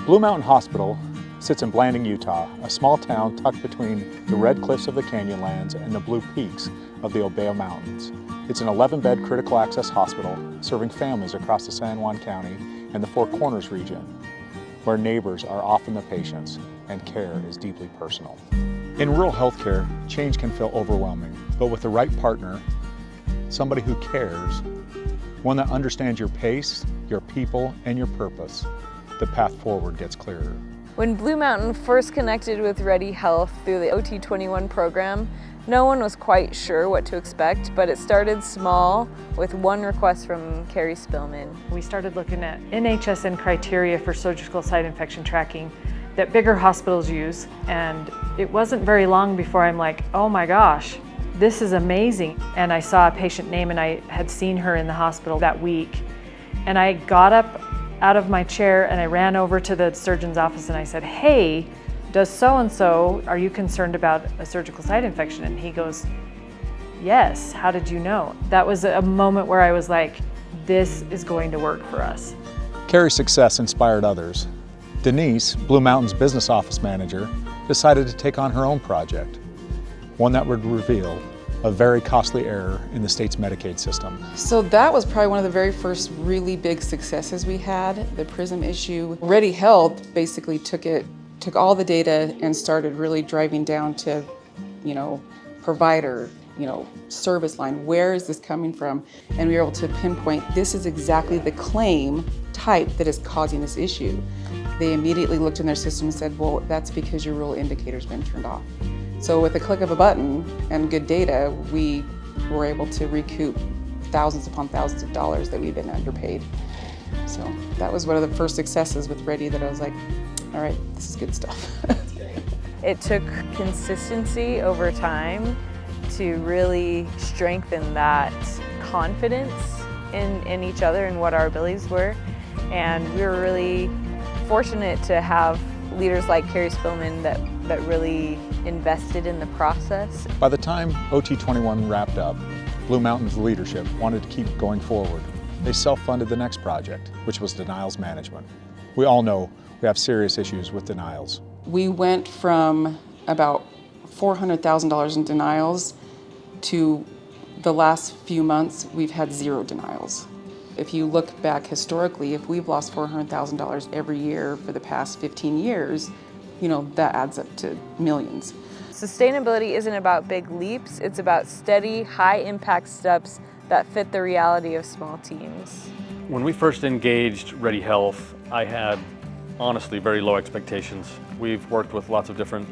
Blue Mountain Hospital sits in Blanding, Utah, a small town tucked between the red cliffs of the Canyonlands and the blue peaks of the Obeah Mountains. It's an 11-bed critical access hospital serving families across the San Juan County and the Four Corners region, where neighbors are often the patients and care is deeply personal. In rural healthcare, change can feel overwhelming, but with the right partner, somebody who cares, one that understands your pace, your people, and your purpose, the path forward gets clearer. When Blue Mountain first connected with REDi Health through the OT21 program, no one was quite sure what to expect, but it started small with one request from Carrie Spillman. We started looking at NHSN criteria for surgical site infection tracking that bigger hospitals use, and it wasn't very long before I'm like, oh my gosh, this is amazing. And I saw a patient name, and I had seen her in the hospital that week, and I got up out of my chair and I ran over to the surgeon's office and I said, hey, does so-and-so, are you concerned about a surgical site infection? And he goes, yes, how did you know? That was a moment where I was like, this is going to work for us. Carrie's success inspired others. Denise, Blue Mountain's business office manager, decided to take on her own project, one that would reveal a very costly error in the state's Medicaid system. So that was probably one of the very first really big successes we had, the PRISM issue. REDi Health basically took all the data and started really driving down to, provider, service line. Where is this coming from? And we were able to pinpoint this is exactly the claim type that is causing this issue. They immediately looked in their system and said, well, that's because your rural indicator's been turned off. So with a click of a button and good data, we were able to recoup thousands upon thousands of dollars that we've been underpaid. So that was one of the first successes with REDi that I was like, all right, this is good stuff. It took consistency over time to really strengthen that confidence in each other and what our abilities were. And we were really fortunate to have leaders like Carrie Spillman that really invested in the process. By the time OT21 wrapped up, Blue Mountain's leadership wanted to keep going forward. They self-funded the next project, which was denials management. We all know we have serious issues with denials. We went from about $400,000 in denials to the last few months, we've had 0 denials. If you look back historically, if we've lost $400,000 every year for the past 15 years, that adds up to millions. Sustainability isn't about big leaps, it's about steady, high-impact steps that fit the reality of small teams. When we first engaged REDi Health, I had honestly very low expectations. We've worked with lots of different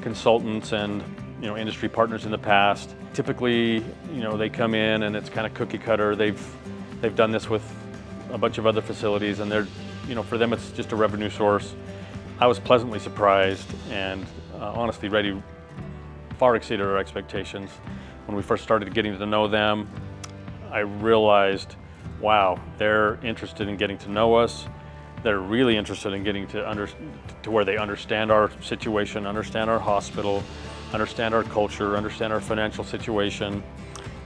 consultants and industry partners in the past. Typically, they come in and it's kind of cookie cutter. They've done this with a bunch of other facilities, and for them it's just a revenue source. I was pleasantly surprised, and honestly, REDi far exceeded our expectations. When we first started getting to know them, I realized, wow, they're interested in getting to know us. They're really interested in getting to where they understand our situation, understand our hospital, understand our culture, understand our financial situation,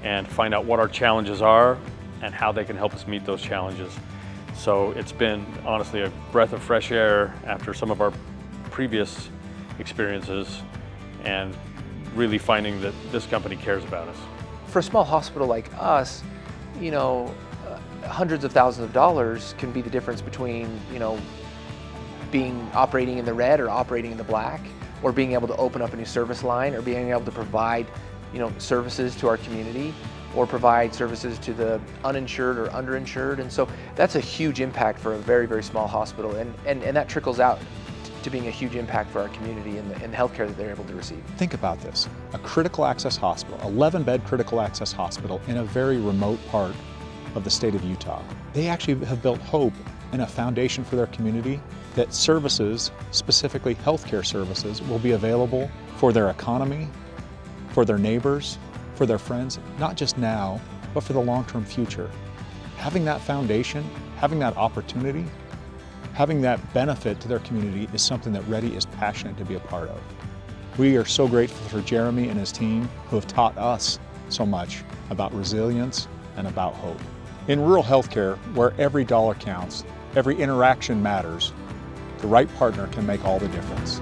and find out what our challenges are and how they can help us meet those challenges. So it's been honestly a breath of fresh air after some of our previous experiences, and really finding that this company cares about us. For a small hospital like us, hundreds of thousands of dollars can be the difference between, operating in the red or operating in the black, or being able to open up a new service line, or being able to provide, services to our community, or provide services to the uninsured or underinsured. And so that's a huge impact for a very, very small hospital, and that trickles out to being a huge impact for our community and the healthcare that they're able to receive. Think about this, a critical access hospital, 11-bed critical access hospital in a very remote part of the state of Utah. They actually have built hope and a foundation for their community that services, specifically healthcare services, will be available for their economy, for their neighbors, for their friends, not just now, but for the long-term future. Having that foundation, having that opportunity, having that benefit to their community is something that REDi is passionate to be a part of. We are so grateful for Jeremy and his team who have taught us so much about resilience and about hope. In rural healthcare, where every dollar counts, every interaction matters, The right partner can make all the difference.